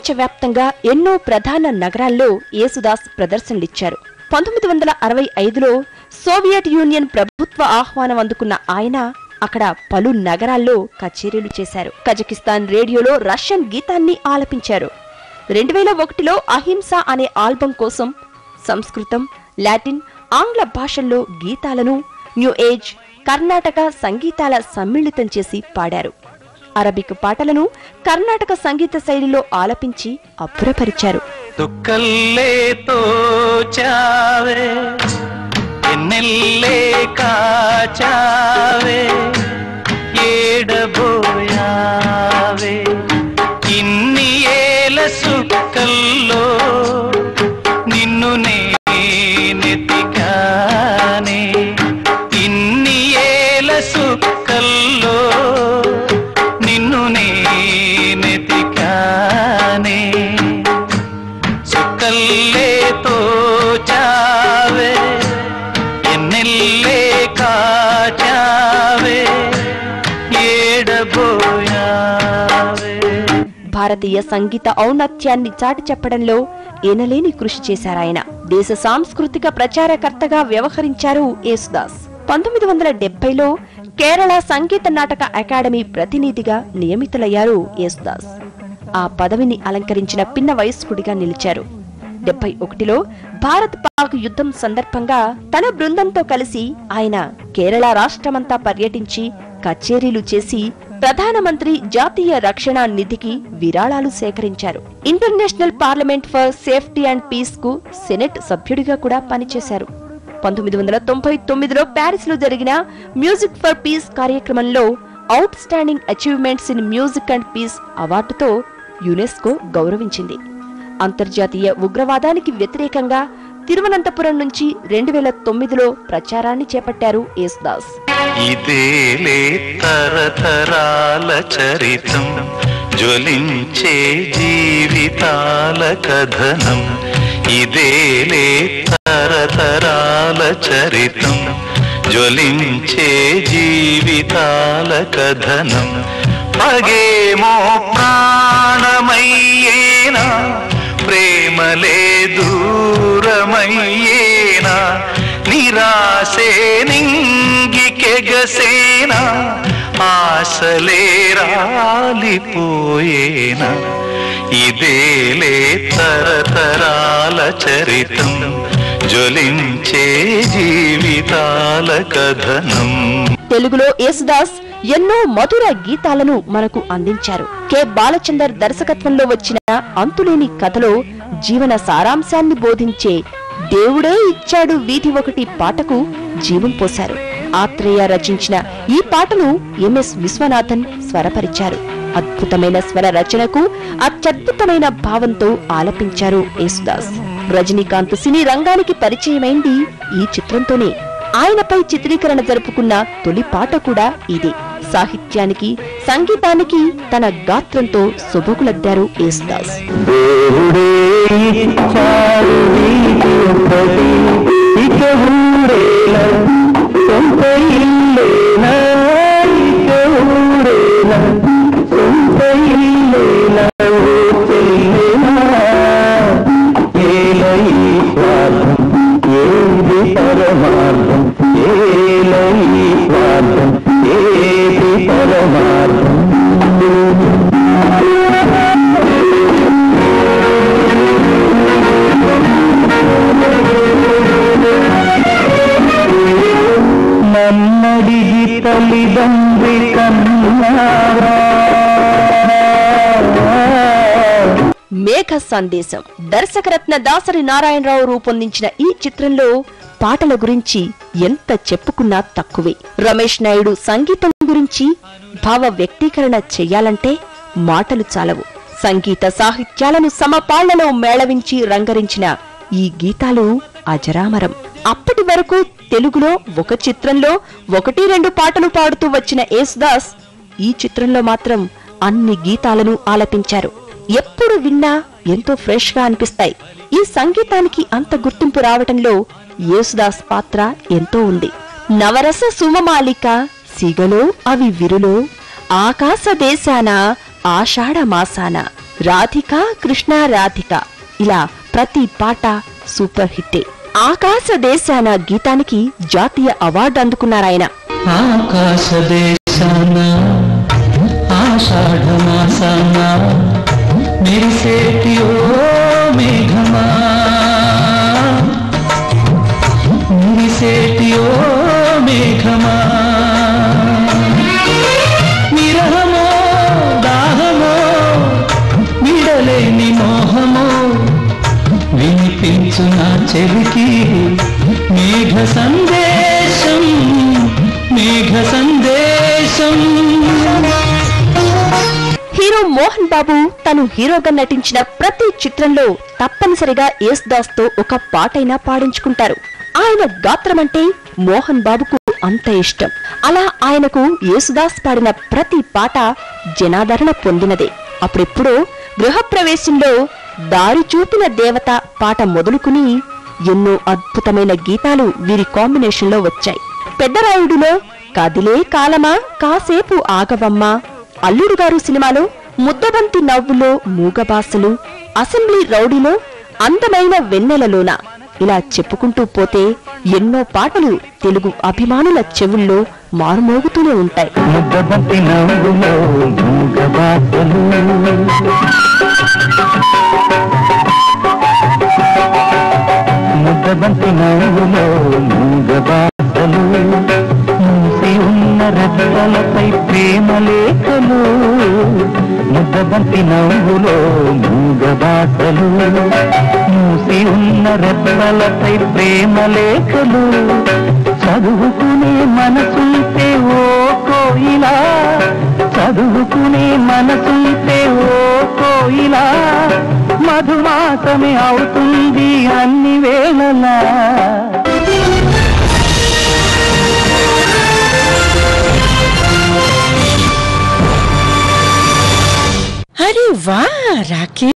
ప్రపంచవ్యాప్తంగా ఎన్నో ప్రధాన నగరాల్లో యేసుదాస్ ప్రదర్శనలిచ్చారు. 1965లో సోవియట్ యూనియన్ ప్రభుత్వ ఆహ్వానం అందుకున్న ఆయన అక్కడ పలు నగరాల్లో కచేరీలు చేశారు. కజకిస్తాన్ రేడియోలో రష్యన్ గీతాన్ని ఆలపించారు. 2001లో అహింస అనే ఆల్బం కోసం సంస్కృతం, లాటిన్, ఆంగ్ల భాషల్లో గీతాలను న్యూ ఏజ్, కర్ణాటక సంగీతాల సమ్మిళితం చేసి పాడారు. అరబిక్ పాటలను కర్ణాటక సంగీత శైలిలో ఆలపించి అబ్బురపరిచారు. ఇన్ని ఏల సుక్కల్లో నిన్ను నేనెతికానే, ఇన్ని ఏల సుక్కల్లో నిన్ను నేనెతికానే, సుక్కల్లే తోచావే ఎన్నెల్లే కాచావే ఏడబోయావే. భారతీయ సంగీత ఔన్నత్యాన్ని చాటి చెప్పడంలో ఎనలేని కృషి చేశారాయన. దేశ సాంస్కృతిక ప్రచారకర్తగా వ్యవహరించారు యేసుదాస్. 1970లో కేరళ సంగీత నాటక అకాడమీ ప్రతినిధిగా నియమితులయ్యారు యేసుదాస్. ఆ పదవిని అలంకరించిన పిన్న వయస్కుడిగా నిలిచారు. 71లో భారత్ పాక్ యుద్ధం సందర్భంగా తన బృందంతో కలిసి ఆయన కేరళ రాష్ట్రమంతా పర్యటించి కచేరీలు చేసి ప్రధానమంత్రి జాతీయ రక్షణ నిధికి విరాళాలు సేకరించారు. International parliament for safety and peace కు సెనెట్ సభ్యుడిగా కూడా పనిచేశారు. 1999లో ప్యారిస్ లో జరిగిన మ్యూజిక్ ఫర్ పీస్ కార్యక్రమంలో outstanding achievements in music and peace అవార్డుతో యునెస్కో గౌరవించింది. అంతర్జాతీయ ఉగ్రవాదానికి వ్యతిరేకంగా తిరువనంతపురం నుంచి 2009లో ప్రచారాన్ని చేపట్టారు యేసుదాస్. ఇదేలే తరతరాల చరితం, జ్వలించే జీవితాల కథనం. ఇదేలే తరతరాల చరితం, జ్వలించే జీవితాల కథనం. పగేమో ప్రాణమయ్యేనా, ప్రేమలే దూరమయ్యేనా, నిరాశే నింగికెగసేనా, ఆశలే రాలిపోయేనా. ఇదేలే తరతరాల చరితం, జ్వలించే జీవితాల కథనం. తెలుగులో యేసుదాస్ ఎన్నో మధుర గీతాలను మనకు అందించారు. కె బాలచందర్ దర్శకత్వంలో వచ్చిన అంతులేని కథలో జీవన సారాంశాన్ని బోధించే దేవుడే ఇచ్చాడు వీధి ఒకటి పాటకు జీవం పోశారు. ఆత్రేయ రచించిన ఈ పాటను ఎంఎస్ విశ్వనాథన్ స్వరపరిచారు. అద్భుతమైన స్వర రచనకు అత్యద్భుతమైన భావంతో ఆలపించారు యేసుదాస్. రజనీకాంత్ సినీ రంగానికి పరిచయమైంది ఈ చిత్రంతోనే. ఆయనపై చిత్రీకరణ జరుపుకున్న తొలి పాట కూడా ఇదే. సాహిత్యానికి, సంగీతానికి తన గాత్రంతో శుభకులద్దారు యేసుదాస్. మేఘ సందేశం దర్శకరత్న దాసరి నారాయణరావు రూపొందించిన ఈ చిత్రంలో పాటల గురించి ఎంత చెప్పుకున్నా తక్కువే. రమేష్ నాయుడు సంగీతం గురించి భావ వ్యక్తీకరణ చెయ్యాలంటే మాటలు చాలవు. సంగీత సాహిత్యాలను సమపాళ్లలో మేళవించి రంగరించిన ఈ గీతాలు అజరామరం. అప్పటి వరకు తెలుగులో ఒక చిత్రంలో 1-2 పాటలు పాడుతూ వచ్చిన యేసుదాస్ ఈ చిత్రంలో మాత్రం అన్ని గీతాలను ఆలపించారు. ఎప్పుడు విన్నా ఎంతో ఫ్రెష్ గా అనిపిస్తాయి. ఈ సంగీతానికి అంత గుర్తింపు రావటంలో యేసుదాస్ పాత్ర ఎంతో ఉంది. నవరస సుమమాలిక సిగలో అవి విరులో, ఆకాశ దేశాన ఆషాఢ మాసాన, రాధిక కృష్ణ రాధిక ఇలా ప్రతి పాట సూపర్ హిట్టే. ఆకాశ దేశాన గీతానికి జాతీయ అవార్డు అందుకున్నారాయన. ఆకాశ దేశాన ఆషాఢ మాసాన మెరిసేటి ఓ మేఘమా, మెరిసేటి ఓ మేఘమా, విరహమో దాహమో విడలేని మోహమో వినిపించు నా చెవికి మేఘ సందేశం, మేఘ సందేశం. హీరో మోహన్ బాబు తను హీరోగా నటించిన ప్రతి చిత్రంలో తప్పనిసరిగా యేసుదాస్ తో ఒక పాటైనా పాడించుకుంటారు. ఆయన గాత్రమంటే మోహన్ బాబుకు అంత ఇష్టం. అలా ఆయనకు యేసుదాస్ పాడిన ప్రతి పాట జనాదరణ పొందినదే. అప్పుడెప్పుడో గృహప్రవేశంలో దారి చూపిన దేవత పాట మొదలుకుని ఎన్నో అద్భుతమైన గీతాలు వీరి కాంబినేషన్ లో వచ్చాయి. పెద్దరాయుడులో కదిలే కాలమా కాసేపు ఆగవమ్మా, అల్లుడు గారు సినిమాలో ముద్దబంతి నవ్వులో మూగబాసలు, అసెంబ్లీ రౌడీలో అందమైన వెన్నెలలోన, ఇలా చెప్పుకుంటూ పోతే ఎన్నో పాటలు తెలుగు అభిమానుల చెవుల్లో మారుమోగుతూనే ఉంటాయి. ముద్దబంతి నవ్వులో మూగబాసలు, ముద్దబంతి నవ్వులో మూగబాసలు, మూసి ఉన్న రెప్పలపై ప్రేమ లేఖలు, ముద్దబంతి నవ్వులో మూగబాసలు, మూసి ఉన్న రెప్పలపై ప్రేమ లేఖలు, చదువుకునే మనసుంటే ఓ కోయిలా, చదువుకునే మనసుంటే ఓ కోయిలా, మధుమాసమే అవుతుంది అన్ని వేళలా. अरे वाह राकेश,